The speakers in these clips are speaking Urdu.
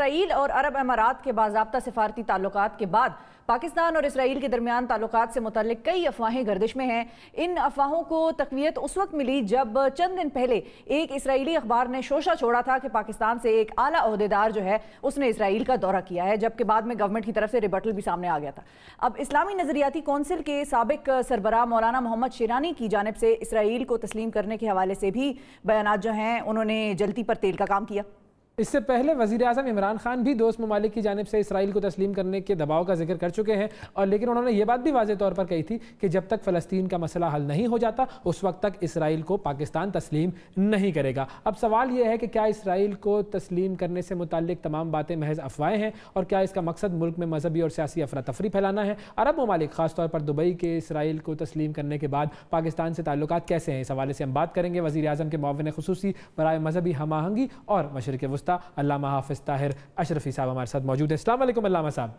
اسرائیل اور عرب امارات کے باضابطہ سفارتی تعلقات کے بعد پاکستان اور اسرائیل کے درمیان تعلقات سے متعلق کئی افواہیں گردش میں ہیں۔ ان افواہوں کو تقویت اس وقت ملی جب چند دن پہلے ایک اسرائیلی اخبار نے شوشہ چھوڑا تھا کہ پاکستان سے ایک اعلیٰ عہدیدار جو ہے اس نے اسرائیل کا دورہ کیا ہے، جبکہ بعد میں گورنمنٹ کی طرف سے ریبٹل بھی سامنے آ گیا تھا۔ اب اسلامی نظریاتی کونسل کے سابق سربراہ مولانا محمد شیرانی کی جانب سے اسرائیل کو تسلیم کرنے کے حوالے سے بھی بیانات جو ہیں انہوں نے جلتی پر تیل کا کام کیا۔ اس سے پہلے وزیر اعظم عمران خان بھی دوست ممالک کی جانب سے اسرائیل کو تسلیم کرنے کے دباؤ کا ذکر کر چکے ہیں، اور لیکن انہوں نے یہ بات بھی واضح طور پر کہی تھی کہ جب تک فلسطین کا مسئلہ حل نہیں ہو جاتا اس وقت تک اسرائیل کو پاکستان تسلیم نہیں کرے گا۔ اب سوال یہ ہے کہ کیا اسرائیل کو تسلیم کرنے سے متعلق تمام باتیں محض افواہیں ہیں، اور کیا اس کا مقصد ملک میں مذہبی اور سیاسی افراتفری پھیلانا ہے؟ عرب ممالک خاص طور پر دبئی کے اسرائیل کو تسلیم کرنے کے بعد پاکستان سے تعلقات کیسے ہیں، اس حوالے سے ہم بات کریں گے۔ وزیر اعظم کے معاون خصوصی برائے مذہبی ہم آہنگی اور مشرق وسطیٰ علامہ حافظ طاہر اشرفی صاحب ہمارے ساتھ موجود ہیں۔ السلام علیکم علامہ صاحب۔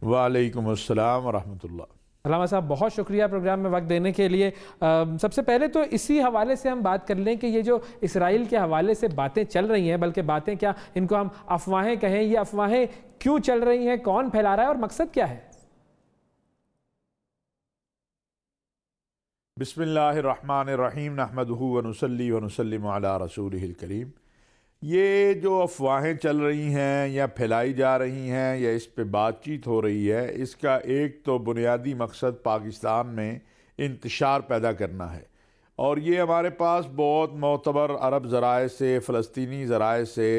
وعلیکم السلام ورحمۃ اللہ۔ علامہ صاحب بہت شکریہ پروگرام میں وقت دینے کے لیے۔ سب سے پہلے تو اسی حوالے سے ہم بات کر لیں کہ یہ جو اسرائیل کے حوالے سے باتیں چل رہی ہیں، بلکہ باتیں کیا ان کو ہم افواہیں کہیں، یہ افواہیں کیوں چل رہی ہیں، کون پھیلا رہا ہے اور مقصد کیا ہے؟ بسم اللہ الرحمن الرحیم، نحمدہ ونصلی ونسلم علی رسولہ الکریم۔ یہ جو افواہیں چل رہی ہیں یا پھیلائی جا رہی ہیں یا اس پہ بات چیت ہو رہی ہے، اس کا ایک تو بنیادی مقصد پاکستان میں انتشار پیدا کرنا ہے، اور یہ ہمارے پاس بہت معتبر عرب ذرائع سے، فلسطینی ذرائع سے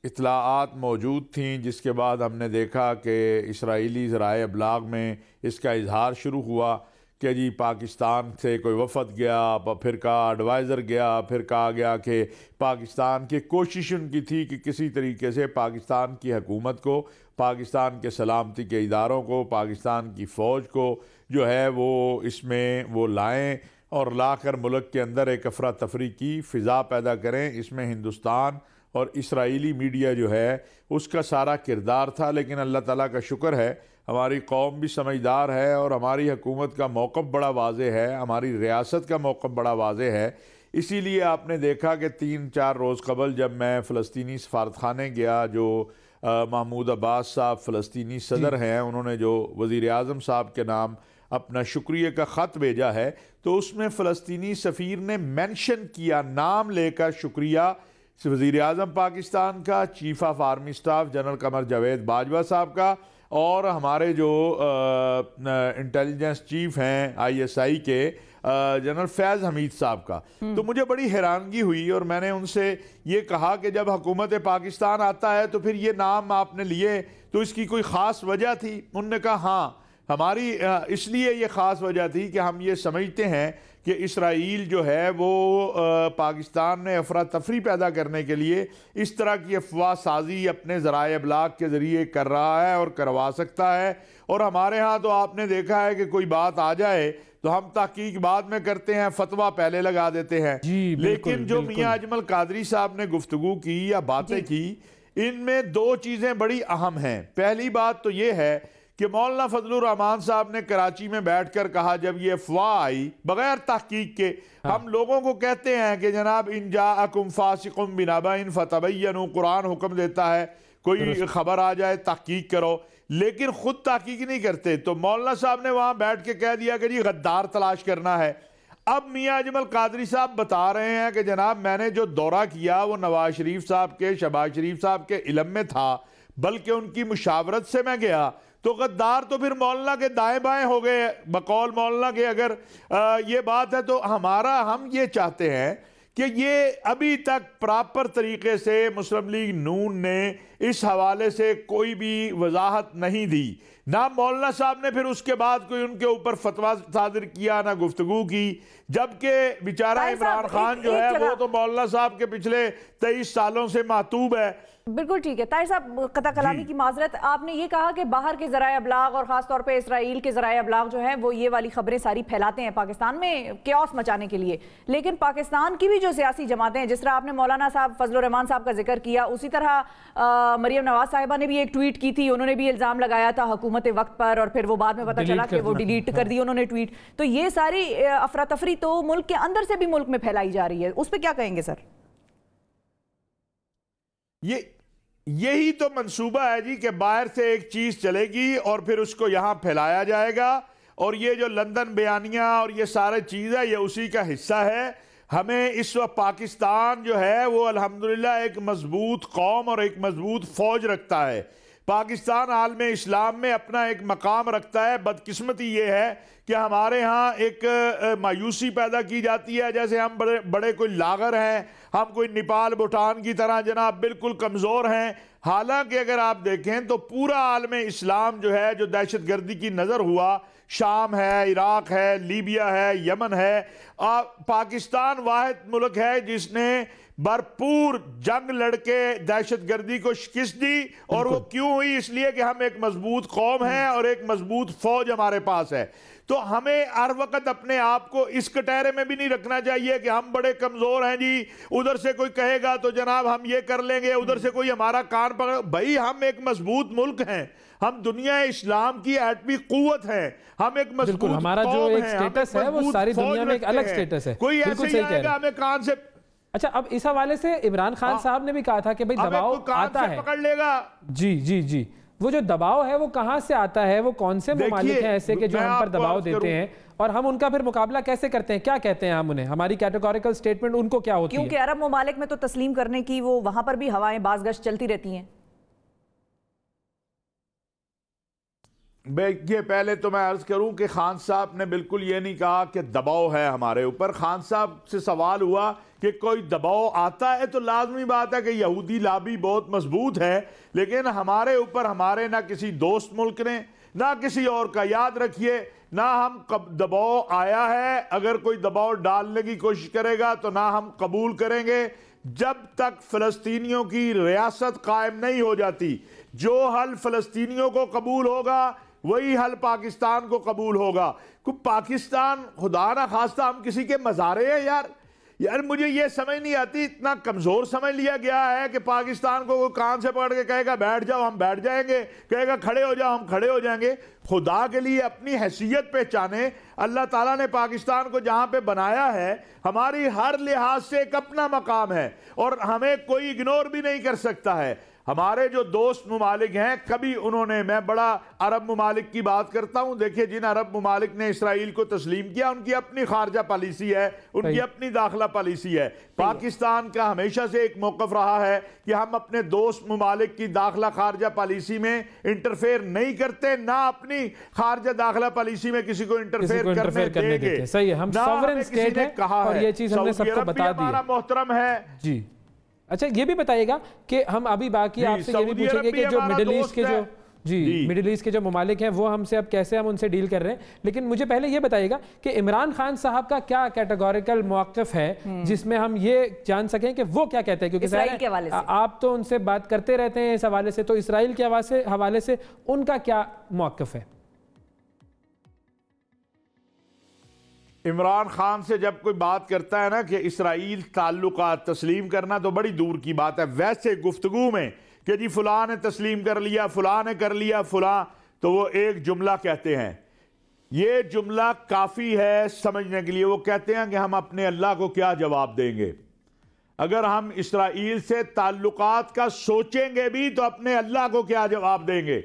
اطلاعات موجود تھیں، جس کے بعد ہم نے دیکھا کہ اسرائیلی ذرائع ابلاغ میں اس کا اظہار شروع ہوا کہ جی پاکستان سے کوئی وفد گیا، پھر کہا ایڈوائزر گیا، پھر کہا گیا کہ پاکستان کی کوشش ان کی تھی کہ کسی طریقے سے پاکستان کی حکومت کو، پاکستان کے سلامتی کے اداروں کو، پاکستان کی فوج کو جو ہے وہ اس میں وہ لائیں اور لا کر ملک کے اندر ایک افراتفری کی فضا پیدا کریں۔ اس میں ہندوستان اور اسرائیلی میڈیا جو ہے اس کا سارا کردار تھا، لیکن اللہ تعالیٰ کا شکر ہے ہماری قوم بھی سمجھدار ہے اور ہماری حکومت کا موقف بڑا واضح ہے، ہماری ریاست کا موقف بڑا واضح ہے۔ اسی لیے آپ نے دیکھا کہ 3-4 روز قبل جب میں فلسطینی سفارت خانے گیا، جو محمود عباس صاحب فلسطینی صدر ہیں، انہوں نے جو وزیر اعظم صاحب کے نام اپنا شکریہ کا خط بھیجا ہے، تو اس میں فلسطینی سفیر نے مینشن کیا، نام لے کر شکریہ وزیر اعظم پاکستان کا، chief of army staff general Qamar Javed Bajwa صاحب کا، اور ہمارے جو انٹیلیجنس چیف ہیں ISI کے جنرل فیض حمید صاحب کا۔ تو مجھے بڑی حیرانگی ہوئی، اور میں نے ان سے یہ کہا کہ جب حکومت پاکستان آتا ہے تو پھر یہ نام آپ نے لیے تو اس کی کوئی خاص وجہ تھی؟ انہوں نے کہا ہاں، ہماری اس لیے یہ خاص وجہ تھی کہ ہم یہ سمجھتے ہیں کہ اسرائیل جو ہے وہ پاکستان میں افراتفری پیدا کرنے کے لیے اس طرح کی افواہ سازی اپنے ذرائع ابلاغ کے ذریعے کر رہا ہے اور کروا سکتا ہے، اور ہمارے ہاں تو آپ نے دیکھا ہے کہ کوئی بات آ جائے تو ہم تحقیق بعد میں کرتے ہیں، فتویٰ پہلے لگا دیتے ہیں۔ لیکن جو میاں اجمل قادری صاحب نے گفتگو کی یا باتیں کی، ان میں 2 چیزیں بڑی اہم ہیں۔ پہلی بات تو یہ ہے کہ مولانا فضل الرحمان صاحب نے کراچی میں بیٹھ کر کہا، جب یہ افواہ آئی بغیر تحقیق کے، ہم لوگوں کو کہتے ہیں کہ جناب ان جاءکم فاسق بنبأ فتبینوا، قرآن حکم دیتا ہے کوئی خبر آ جائے تحقیق کرو، لیکن خود تحقیق نہیں کرتے۔ تو مولانا صاحب نے وہاں بیٹھ کے کہہ دیا کہ جی غدار تلاش کرنا ہے۔ اب میاں اجمل قادری صاحب بتا رہے ہیں کہ جناب میں نے جو دورہ کیا وہ نواز شریف صاحب کے، شہباز شریف صاحب کے علم میں تھا، بلکہ ان کی مشاورت سے میں گیا، تو غدار تو پھر مولانا کے دائیں بائیں ہو گئے۔ بقول مولانا کے اگر یہ بات ہے تو ہم یہ چاہتے ہیں کہ یہ ابھی تک پراپر طریقے سے مسلم لیگ نون نے اس حوالے سے کوئی بھی وضاحت نہیں دی، نہ مولانا صاحب نے پھر اس کے بعد کوئی ان کے اوپر فتویٰ صادر کیا، نہ گفتگو کی، جبکہ بیچارہ عمران خان جو ہے وہ تو مولانا صاحب کے پچھلے 23 سالوں سے معتوب ہے۔ بالکل ٹھیک ہے طاہر صاحب، قطع کلامی کی معذرت، آپ نے یہ کہا کہ باہر کے ذرائع ابلاغ اور خاص طور پہ اسرائیل کے ذرائع ابلاغ جو ہیں وہ یہ والی خبریں ساری پھیلاتے ہیں پاکستان میں کیوس مچانے کے لیے، لیکن پاکستان کی بھی جو سیاسی جماعتیں ہیں، جس طرح آپ نے مولانا صاحب فضل الرحمان صاحب کا ذکر کیا، اسی طرح مریم نواز صاحبہ نے بھی ایک ٹویٹ کی تھی، انہوں نے بھی الزام لگایا تھا حکومت وقت پر، اور پھر وہ بعد میں پتہ چلا کہ وہ ڈیلیٹ کر دی انہوں نے ٹویٹ۔ تو یہ ساری افراتفری تو ملک کے اندر سے بھی ملک میں پھیلائی جا رہی ہے، اس پہ کیا کہیں گے سر؟ یہی تو منصوبہ ہے جی کہ باہر سے ایک چیز چلے گی اور پھر اس کو یہاں پھیلایا جائے گا، اور یہ جو لندن بیانیہ اور یہ سارے چیز ہے یہ اسی کا حصہ ہے۔ ہمیں اس وقت پاکستان جو ہے وہ الحمدللہ ایک مضبوط قوم اور ایک مضبوط فوج رکھتا ہے۔ پاکستان عالم اسلام میں اپنا ایک مقام رکھتا ہے۔ بدقسمتی یہ ہے کہ ہمارے ہاں ایک مایوسی پیدا کی جاتی ہے، جیسے ہم بڑے کوئی لاغر ہیں، ہم کوئی نیپال بھوٹان کی طرح جناب بالکل کمزور ہیں۔ حالانکہ اگر آپ دیکھیں تو پورا عالم اسلام جو ہے جو دہشت گردی کی نظر ہوا، شام ہے، عراق ہے، لیبیا ہے، یمن ہے، پاکستان واحد ملک ہے جس نے بھرپور جنگ لڑ کے دہشت گردی کو شکست دی، اور وہ کیوں ہوئی؟ اس لیے کہ ہم ایک مضبوط قوم ہیں اور ایک مضبوط فوج ہمارے پاس ہے۔ تو ہمیں ہر وقت اپنے آپ کو اس کٹہرے میں بھی نہیں رکھنا چاہیے کہ ہم بڑے کمزور ہیں جی، ادھر سے کوئی کہے گا تو جناب ہم یہ کر لیں گے، ادھر سے کوئی ہمارا کان پکڑ۔ بھائی ہم ایک مضبوط ملک ہیں، ہم دنیا اسلام کی ایٹمی قوت ہیں، ہم ایک مضبوط ہمارا جو ایک سٹیٹس ہے وہ ساری دنیا میں ایک الگ سٹیٹس ہے۔ کوئی ایسے ہی آئے گا ہمیں کان سے۔ اچھا، اب اس حوالے سے عمران خان صاحب نے بھی کہا تھا کہ بھئی دباؤ آتا ہے، پکڑ لے گا۔ جی وہ جو دباؤ ہے وہ کہاں سے آتا ہے؟ وہ کون سے ممالک ہیں ایسے کہ جو ہم پر دباؤ دیتے ہیں، اور ہم ان کا پھر مقابلہ کیسے کرتے ہیں؟ کیا کہتے ہیں ہم انہیں؟ ہماری کیٹیگوریکل سٹیٹمنٹ ان کو کیا ہوتی ہے؟ کیونکہ عرب ممالک میں تو تسلیم کرنے کی وہ وہاں پر بھی ہوائیں باز گشت چلتی رہتی ہیں۔ یہ پہلے تو میں عرض کروں کہ خان صاحب نے بالکل یہ نہیں کہا کہ دباؤ ہے ہمارے اوپر۔ خان صاحب سے سوال ہوا کہ کوئی دباؤ آتا ہے، تو لازمی بات ہے کہ یہودی لابی بہت مضبوط ہے، لیکن ہمارے اوپر ہمارے نہ کسی دوست ملک نے نہ کسی اور کا، یاد رکھیے، نہ ہم دباؤ آیا ہے۔ اگر کوئی دباؤ ڈالنے کی کوشش کرے گا تو نہ ہم قبول کریں گے جب تک فلسطینیوں کی ریاست قائم نہیں ہو جاتی۔ جو حل فلسطینیوں کو قبول ہوگا وہی حل پاکستان کو قبول ہوگا۔ پاکستان خدا نہ خواستہ ہم کسی کے مزارے ہیں یار مجھے یہ سمجھ نہیں آتی، اتنا کمزور سمجھ لیا گیا ہے کہ پاکستان کو کان سے پکڑ کے کہے گا بیٹھ جاؤ ہم بیٹھ جائیں گے، کہے گا کھڑے ہو جاؤ ہم کھڑے ہو جائیں گے۔ خدا کے لیے اپنی حیثیت پہچانے۔ اللہ تعالیٰ نے پاکستان کو جہاں پہ بنایا ہے ہماری ہر لحاظ سے ایک اپنا مقام ہے، اور ہمیں کوئی اگنور بھی نہیں کر سکتا ہے۔ ہمارے جو دوست ممالک ہیں کبھی انہوں نے، میں بڑا عرب ممالک کی بات کرتا ہوں، دیکھیں جن عرب ممالک نے اسرائیل کو تسلیم کیا ان کی اپنی خارجہ پالیسی ہے، ان کی اپنی داخلہ پالیسی ہے۔ پاکستان کا ہمیشہ سے ایک موقف رہا ہے کہ ہم اپنے دوست ممالک کی داخلہ خارجہ پالیسی میں انٹرفیئر نہیں کرتے، نہ اپنی خارجہ داخلہ پالیسی میں کسی کو انٹرفیئر کرنے دیں گے۔ صحیح ہے، ہم سوورن اسٹیٹ ہیں اور یہ چیز ہم نے سب کو بتا دی ہے۔ ہمارا محترم ہے جی۔ اچھا یہ بھی بتائیے گا کہ ہم ابھی باقی آپ سے یہ بھی پوچھیں گے کہ جو مڈل ایسٹ کے جو مڈل ایسٹ کے جو ممالک ہیں وہ ہم سے اب کیسے ہم ان سے ڈیل کر رہے ہیں، لیکن مجھے پہلے یہ بتائیے گا کہ عمران خان صاحب کا کیا کیٹیگوریکل موقف ہے جس میں ہم یہ جان سکیں کہ وہ کیا کہتے ہیں، کیونکہ آپ تو ان سے بات کرتے رہتے ہیں اس حوالے سے، تو اسرائیل کے حوالے سے ان کا کیا موقف ہے؟ عمران خان سے جب کوئی بات کرتا ہے نا کہ اسرائیل تعلقات تسلیم کرنا تو بڑی دور کی بات ہے، ویسے گفتگو میں کہ جی فلاں نے تسلیم کر لیا، فلاں نے کر لیا، فلاں، تو وہ ایک جملہ کہتے ہیں، یہ جملہ کافی ہے سمجھنے کے لیے۔ وہ کہتے ہیں کہ ہم اپنے اللہ کو کیا جواب دیں گے اگر ہم اسرائیل سے تعلقات کا سوچیں گے بھی تو اپنے اللہ کو کیا جواب دیں گے،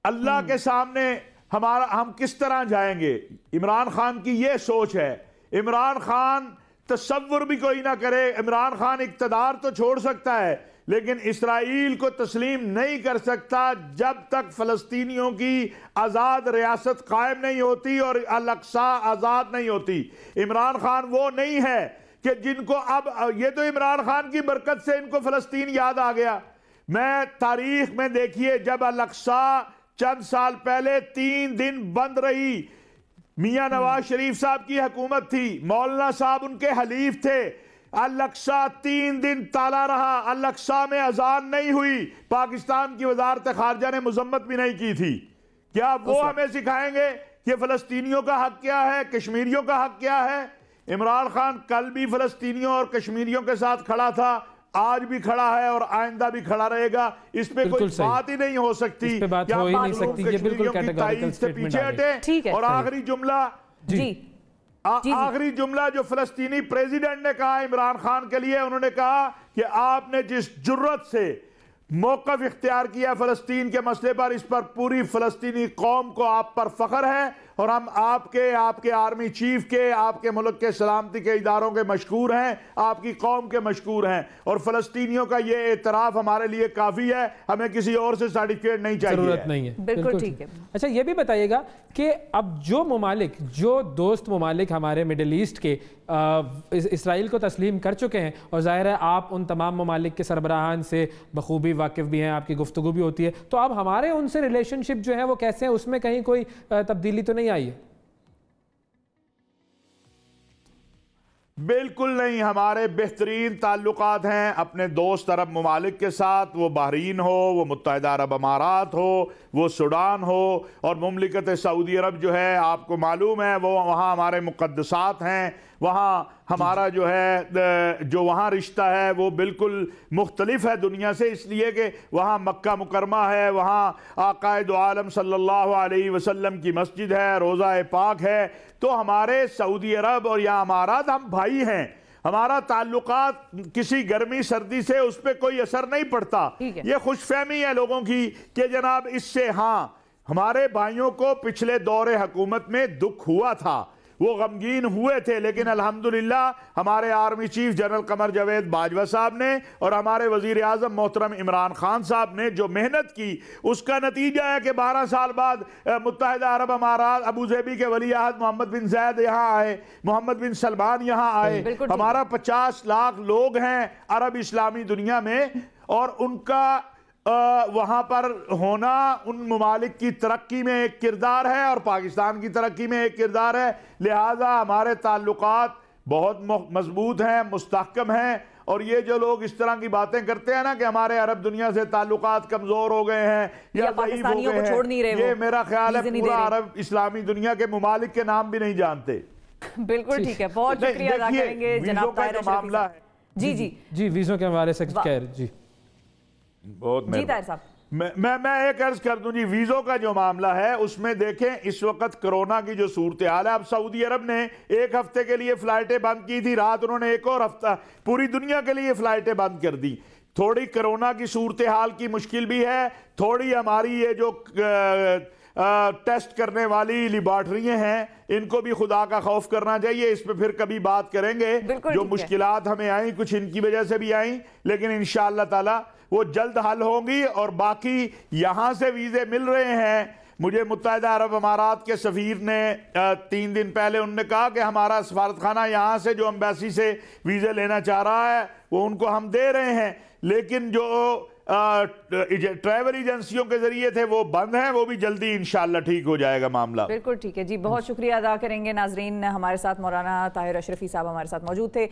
اللہ کے سامنے ہم کس طرح جائیں گے۔ عمران خان کی یہ سوچ ہے۔ عمران خان تصور بھی کوئی نہ کرے، عمران خان اقتدار تو چھوڑ سکتا ہے لیکن اسرائیل کو تسلیم نہیں کر سکتا جب تک فلسطینیوں کی آزاد ریاست قائم نہیں ہوتی اور الاقصی آزاد نہیں ہوتی۔ عمران خان وہ نہیں ہے کہ جن کو اب یہ تو عمران خان کی برکت سے ان کو فلسطین یاد آ گیا۔ میں تاریخ میں دیکھیے جب الاقصی چند سال پہلے 3 دن بند رہی، میاں نواز شریف صاحب کی حکومت تھی، مولانا صاحب ان کے حلیف تھے، الاقصی 3 دن تالا رہا، الاقصی میں اذان نہیں ہوئی، پاکستان کی وزارت خارجہ نے مذمت بھی نہیں کی تھی۔ کیا وہ ہمیں سکھائیں گے کہ فلسطینیوں کا حق کیا ہے، کشمیریوں کا حق کیا ہے؟ عمران خان کل بھی فلسطینیوں اور کشمیریوں کے ساتھ کھڑا تھا، آج بھی کھڑا ہے اور آئندہ بھی کھڑا رہے گا۔ اس پہ کوئی بات ہی نہیں ہو سکتی، اس پہ بات ہو ہی نہیں سکتی، یہ بالکل کیٹیگوریکل سے پیچھے ہٹے۔ اور آخری جملہ، جی آخری جملہ جو فلسطینی پریزیڈنٹ نے کہا عمران خان کے لیے، انہوں نے کہا کہ آپ نے جس جرت سے موقف اختیار کیا فلسطین کے مسئلے پر، اس پر پوری فلسطینی قوم کو آپ پر فخر ہے، اور ہم آپ کے آرمی چیف کے، آپ کے ملک کے سلامتی کے اداروں کے مشکور ہیں، آپ کی قوم کے مشکور ہیں، اور فلسطینیوں کا یہ اعتراف ہمارے لیے کافی ہے، ہمیں کسی اور سے سرٹیفکیٹ نہیں چاہیے، ضرورت نہیں ہے۔ بالکل ٹھیک ہے۔ اچھا یہ بھی بتائیے گا کہ اب جو ممالک، جو دوست ممالک ہمارے مڈل ایسٹ کے اسرائیل کو تسلیم کر چکے ہیں، اور ظاہر ہے آپ ان تمام ممالک کے سربراہان سے بخوبی واقف بھی ہیں، آپ کی گفتگو بھی ہوتی ہے، تو اب ہمارے ان سے ریلیشن شپ جو ہے وہ کیسے ہیں؟ اس میں کہیں کوئی تبدیلی تو نہیں آئی ہے؟ بالکل نہیں، ہمارے بہترین تعلقات ہیں اپنے دوست عرب ممالک کے ساتھ، وہ بحرین ہو، وہ متحدہ عرب امارات ہو، وہ سوڈان ہو، اور مملکت سعودی عرب جو ہے آپ کو معلوم ہے، وہ وہاں ہمارے مقدسات ہیں، وہاں ہمارا جو ہے جو وہاں رشتہ ہے وہ بالکل مختلف ہے دنیا سے، اس لیے کہ وہاں مکہ مکرمہ ہے، وہاں آقا دو عالم صلی اللہ علیہ وسلم کی مسجد ہے، روضہ پاک ہے، تو ہمارے سعودی عرب اور یا امارات ہم بھائی ہیں، ہمارا تعلقات کسی گرمی سردی سے اس پہ کوئی اثر نہیں پڑتا۔ یہ خوش فہمی ہے لوگوں کی کہ جناب اس سے، ہاں ہمارے بھائیوں کو پچھلے دور حکومت میں دکھ ہوا تھا، وہ غمگین ہوئے تھے، لیکن الحمدللہ ہمارے army chief general Qamar Javed Bajwa صاحب نے اور ہمارے وزیر اعظم محترم عمران خان صاحب نے جو محنت کی، اس کا نتیجہ ہے کہ 12 سال بعد متحدہ عرب امارات ابو ظبی کے ولی عہد محمد بن زید یہاں آئے، محمد بن سلمان یہاں آئے، ہمارا 50 لاکھ لوگ ہیں عرب اسلامی دنیا میں، اور ان کا وہاں پر ہونا ان ممالک کی ترقی میں ایک کردار ہے اور پاکستان کی ترقی میں ایک کردار ہے، لہٰذا ہمارے تعلقات بہت مضبوط ہیں، مستحکم ہیں، اور یہ جو لوگ اس طرح کی باتیں کرتے ہیں نا کہ ہمارے عرب دنیا سے تعلقات کمزور ہو گئے ہیں یا ضعیف ہو گئے ہیں، یہ میرا خیال ہے پورا عرب اسلامی دنیا کے ممالک کے نام بھی نہیں جانتے۔ بالکل ٹھیک ہے، بہت شکریہ ادا کریں گے جناب طاہر اشرفی صاحب۔ جی ویزوں کے حوالے سے خیر جی بہت طاہر صاحب میں ایک عرض کر دوں جی، ویزوں کا جو معاملہ ہے اس میں دیکھیں اس وقت کرونا کی جو صورتحال ہے، اب سعودی عرب نے 1 ہفتے کے لیے فلائٹیں بند کی تھی، رات انہوں نے 1 اور ہفتہ پوری دنیا کے لیے فلائٹیں بند کر دی۔ تھوڑی کرونا کی صورتحال کی مشکل بھی ہے، تھوڑی ہماری یہ جو ٹیسٹ کرنے والی لیبارٹریاں ہیں ان کو بھی خدا کا خوف کرنا چاہیے، اس پہ پھر کبھی بات کریں گے۔ جو مشکلات ہمیں آئیں کچھ ان کی وجہ سے بھی آئیں، لیکن انشاءاللہ تعالی وہ جلد حل ہوں گی، اور باقی یہاں سے ویزے مل رہے ہیں۔ مجھے متحدہ عرب امارات کے سفیر نے 3 دن پہلے انہوں نے کہا کہ ہمارا سفارتخانہ یہاں سے جو ایمبیسی سے ویزے لینا چاہ رہا ہے وہ ان کو ہم دے رہے ہیں، لیکن جو ٹریول ایجنسیوں کے ذریعے تھے وہ بند ہیں، وہ بھی جلدی انشاءاللہ ٹھیک ہو جائے گا معاملہ۔ بالکل ٹھیک ہے جی، بہت شکریہ ادا کریں گے۔ ناظرین، ہمارے ساتھ مولانا طاہر اشرفی صاحب ہمارے ساتھ موجود تھے۔